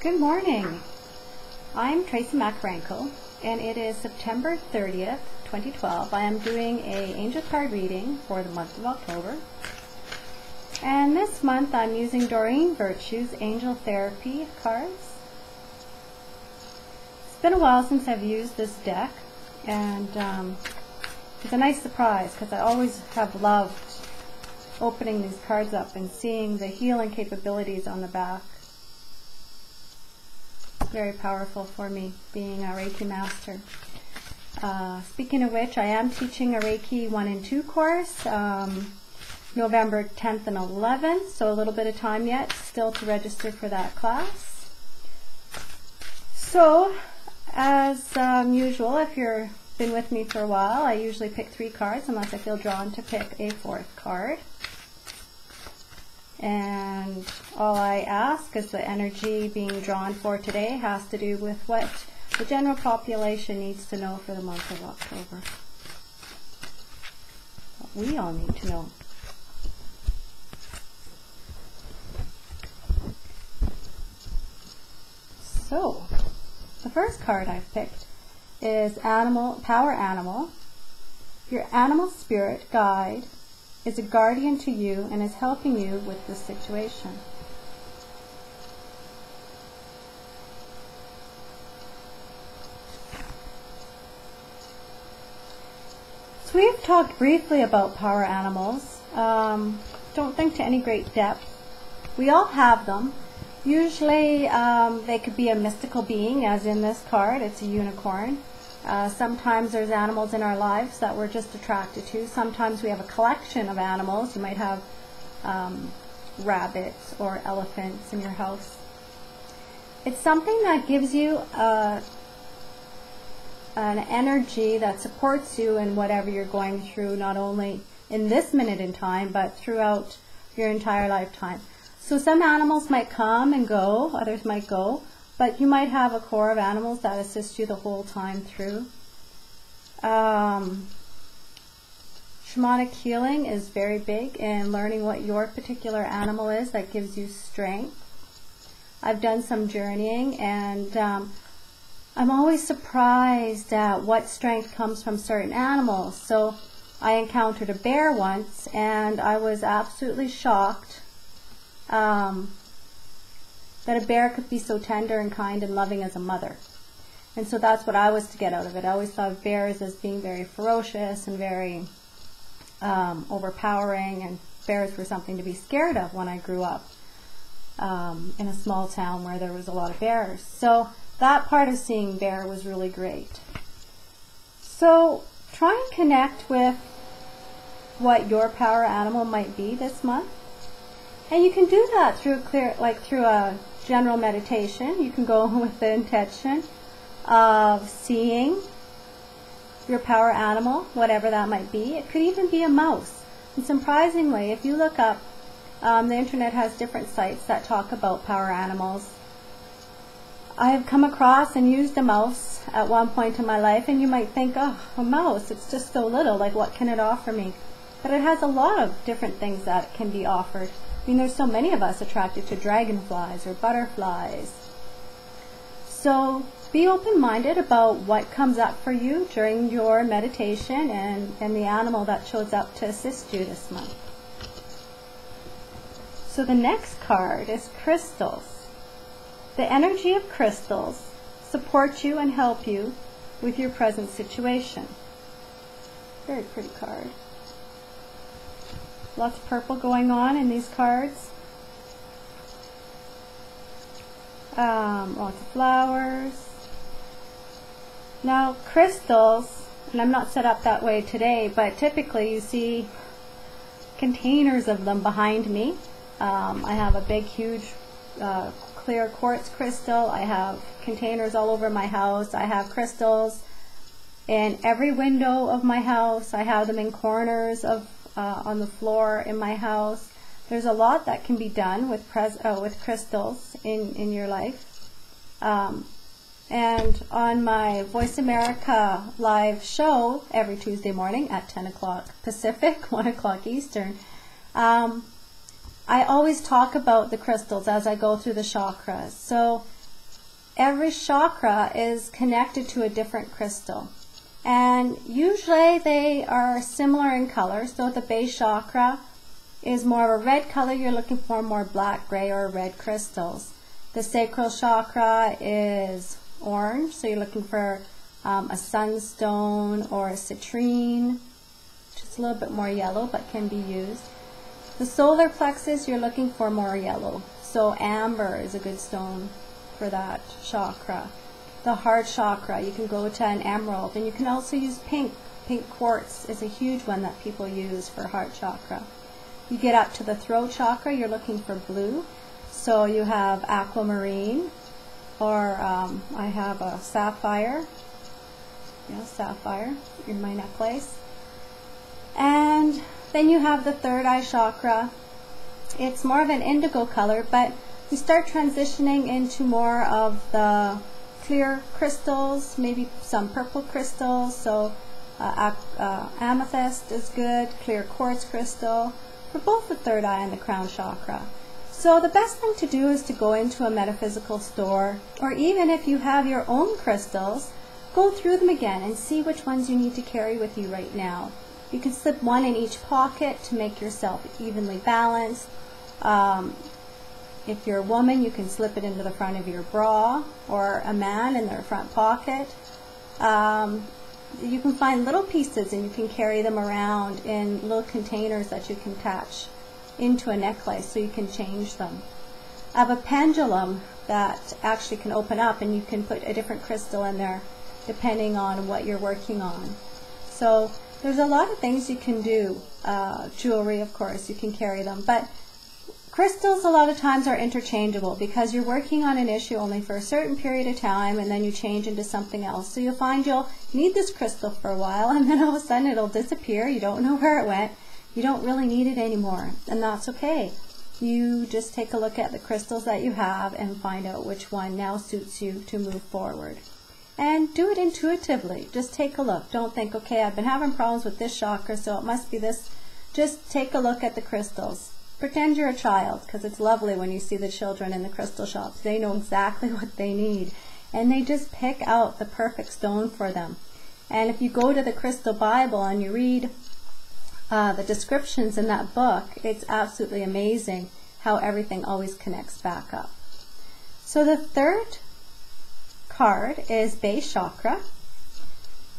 Good morning. I'm Tracy Makarenko, and it is September 30th, 2012. I am doing a angel card reading for the month of October. And this month I'm using Doreen Virtue's Angel Therapy cards. It's been a while since I've used this deck, and it's a nice surprise because I always have loved opening these cards up and seeing the healing capabilities on the back. Very powerful for me, being a Reiki master. Speaking of which, I am teaching a Reiki 1 and 2 course, November 10th and 11th, so a little bit of time yet still to register for that class. So, as usual, if you've been with me for a while, I usually pick 3 cards unless I feel drawn to pick a 4th card. And all I ask is the energy being drawn for today has to do with what the general population needs to know for the month of October. What we all need to know. So, the first card I've picked is Power Animal. Your animal spirit guide is a guardian to you and is helping you with this situation. So we've talked briefly about power animals. Don't think to any great depth. We all have them. Usually they could be a mystical being, as in this card, it's a unicorn. Sometimes there's animals in our lives that we're just attracted to. Sometimes we have a collection of animals. You might have rabbits or elephants in your house. It's something that gives you an energy that supports you in whatever you're going through, not only in this minute in time, but throughout your entire lifetime. So some animals might come and go, others might go. But you might have a core of animals that assist you the whole time through. Shamanic healing is very big in learning what your particular animal is that gives you strength. I've done some journeying, and I'm always surprised at what strength comes from certain animals. So I encountered a bear once, and I was absolutely shocked that a bear could be so tender and kind and loving as a mother. And so that's what I was to get out of it. I always thought of bears as being very ferocious and very overpowering, and bears were something to be scared of when I grew up in a small town where there was a lot of bears. So that part of seeing bear was really great. So try and connect with what your power animal might be this month. And you can do that through through a general meditation. You can go with the intention of seeing your power animal, whatever that might be. It could even be a mouse. And surprisingly, if you look up, the internet has different sites that talk about power animals. I have come across and used a mouse at one point in my life, and you might think, oh, a mouse, it's just so little, like what can it offer me? But it has a lot of different things that can be offered. I mean, there's so many of us attracted to dragonflies or butterflies. So be open-minded about what comes up for you during your meditation and the animal that shows up to assist you this month. So the next card is crystals. The energy of crystals support you and help you with your present situation. Very pretty card. Lots of purple going on in these cards. Lots of flowers. Now, crystals, and I'm not set up that way today, but typically you see containers of them behind me. I have a big, huge, clear quartz crystal. I have containers all over my house. I have crystals in every window of my house. I have them in corners of on the floor in my house. There's a lot that can be done with crystals in your life. And on my Voice America live show every Tuesday morning at 10 o'clock Pacific, 1 o'clock Eastern, I always talk about the crystals as I go through the chakras. So every chakra is connected to a different crystal. And usually they are similar in color. So the base chakra is more of a red color. You're looking for more black, gray, or red crystals. The sacral chakra is orange. So you're looking for a sunstone or a citrine. Just a little bit more yellow, but can be used. The solar plexus, you're looking for more yellow. So amber is a good stone for that chakra. The heart chakra, you can go to an emerald, and you can also use pink. Pink quartz is a huge one that people use for heart chakra. You get up to the throat chakra, you're looking for blue. So you have aquamarine, or I have a sapphire. Yeah, sapphire in my necklace. And then you have the third eye chakra. It's more of an indigo color, but you start transitioning into more of the clear crystals, maybe some purple crystals. So amethyst is good, clear quartz crystal, for both the third eye and the crown chakra. So the best thing to do is to go into a metaphysical store, or even if you have your own crystals, go through them again and see which ones you need to carry with you right now. You can slip one in each pocket to make yourself evenly balanced. If you're a woman, you can slip it into the front of your bra, or a man in their front pocket. You can find little pieces and you can carry them around in little containers that you can attach into a necklace so you can change them. I have a pendulum that actually can open up, and you can put a different crystal in there depending on what you're working on. So there's a lot of things you can do. Jewelry, of course, you can carry them, but crystals a lot of times are interchangeable because you're working on an issue only for a certain period of time, and then you change into something else. So you'll find you'll need this crystal for a while, and then all of a sudden it'll disappear. You don't know where it went. You don't really need it anymore, and that's okay. You just take a look at the crystals that you have and find out which one now suits you to move forward. And do it intuitively. Just take a look. Don't think, okay, I've been having problems with this chakra, so it must be this. Just take a look at the crystals. Pretend you're a child, because it's lovely when you see the children in the crystal shops. They know exactly what they need, and they just pick out the perfect stone for them. And if you go to the Crystal Bible and you read the descriptions in that book, it's absolutely amazing how everything always connects back up. So the third card is base chakra.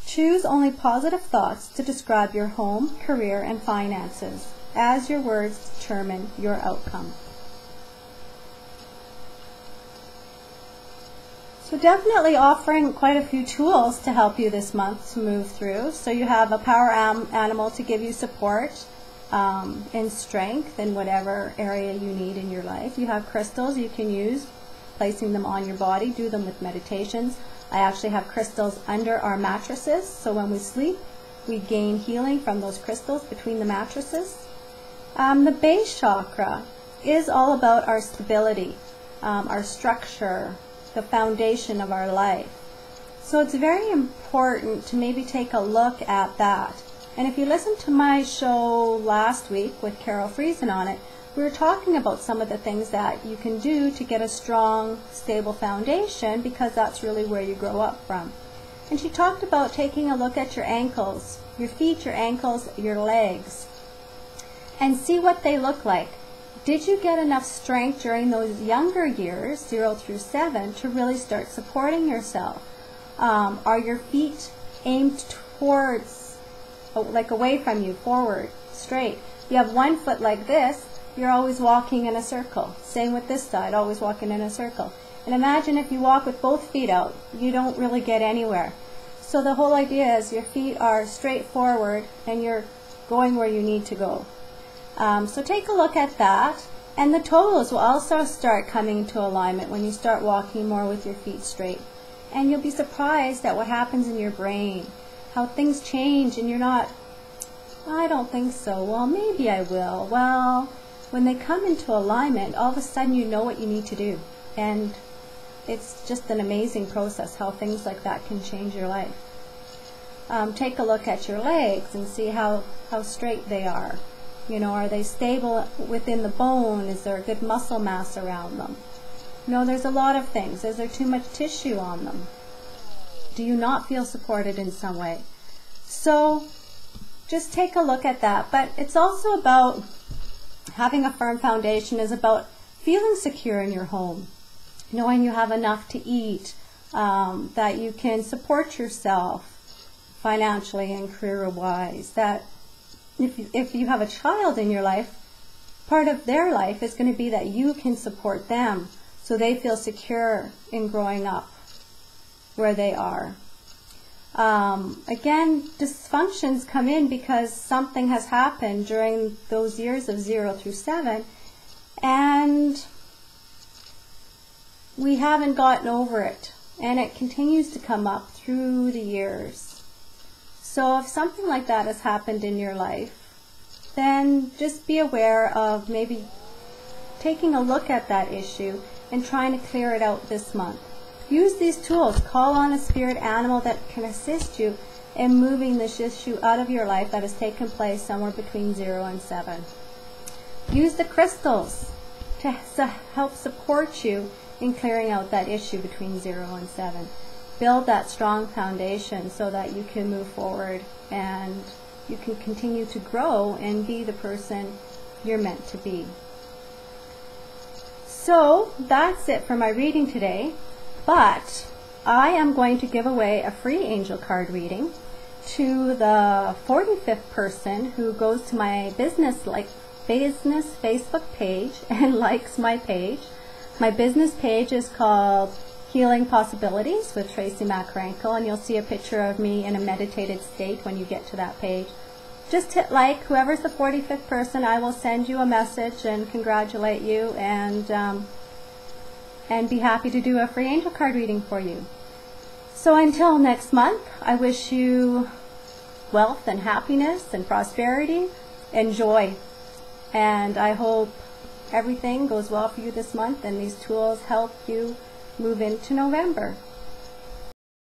Choose only positive thoughts to describe your home, career, and finances, as your words determine your outcome. So definitely offering quite a few tools to help you this month to move through. So you have a power animal to give you support and strength in whatever area you need in your life. You have crystals you can use, placing them on your body. Do them with meditations. I actually have crystals under our mattresses, so when we sleep, we gain healing from those crystals between the mattresses. The base chakra is all about our stability, our structure, the foundation of our life. So it's very important to maybe take a look at that. And if you listened to my show last week with Carol Friesen on it, we were talking about some of the things that you can do to get a strong, stable foundation, because that's really where you grow up from. And she talked about taking a look at your ankles, your feet, your ankles, your legs, and see what they look like. Did you get enough strength during those younger years, 0 through 7, to really start supporting yourself? Are your feet aimed towards, like away from you, forward, straight? You have one foot like this, you're always walking in a circle. Same with this side, always walking in a circle. And imagine if you walk with both feet out, you don't really get anywhere. So the whole idea is your feet are straight forward and you're going where you need to go. So take a look at that, and the toes will also start coming into alignment when you start walking more with your feet straight. And you'll be surprised at what happens in your brain, how things change, and you're not, I don't think so, well maybe I will. Well, when they come into alignment, all of a sudden you know what you need to do. And it's just an amazing process how things like that can change your life. Take a look at your legs and see how straight they are. You know, are they stable within the bone? Is there a good muscle mass around them? No, there's a lot of things. Is there too much tissue on them? Do you not feel supported in some way? So just take a look at that. But it's also about having a firm foundation, is about feeling secure in your home, knowing you have enough to eat, that you can support yourself financially and career-wise, that if you have a child in your life, part of their life is going to be that you can support them so they feel secure in growing up where they are. Again, dysfunctions come in because something has happened during those years of 0 through 7, and we haven't gotten over it, and it continues to come up through the years. So if something like that has happened in your life, then just be aware of maybe taking a look at that issue and trying to clear it out this month. Use these tools. Call on a spirit animal that can assist you in moving this issue out of your life that has taken place somewhere between 0 and 7. Use the crystals to help support you in clearing out that issue between 0 and 7. Build that strong foundation so that you can move forward and you can continue to grow and be the person you're meant to be. So that's it for my reading today, but I am going to give away a free angel card reading to the 45th person who goes to my business Facebook page and likes my page. My business page is called Healing Possibilities with Tracy Makarenko, and you'll see a picture of me in a meditated state when you get to that page. Just hit like. Whoever's the 45th person, I will send you a message and congratulate you, and be happy to do a free angel card reading for you. So until next month, I wish you wealth and happiness and prosperity and joy. And I hope everything goes well for you this month and these tools help you move into November.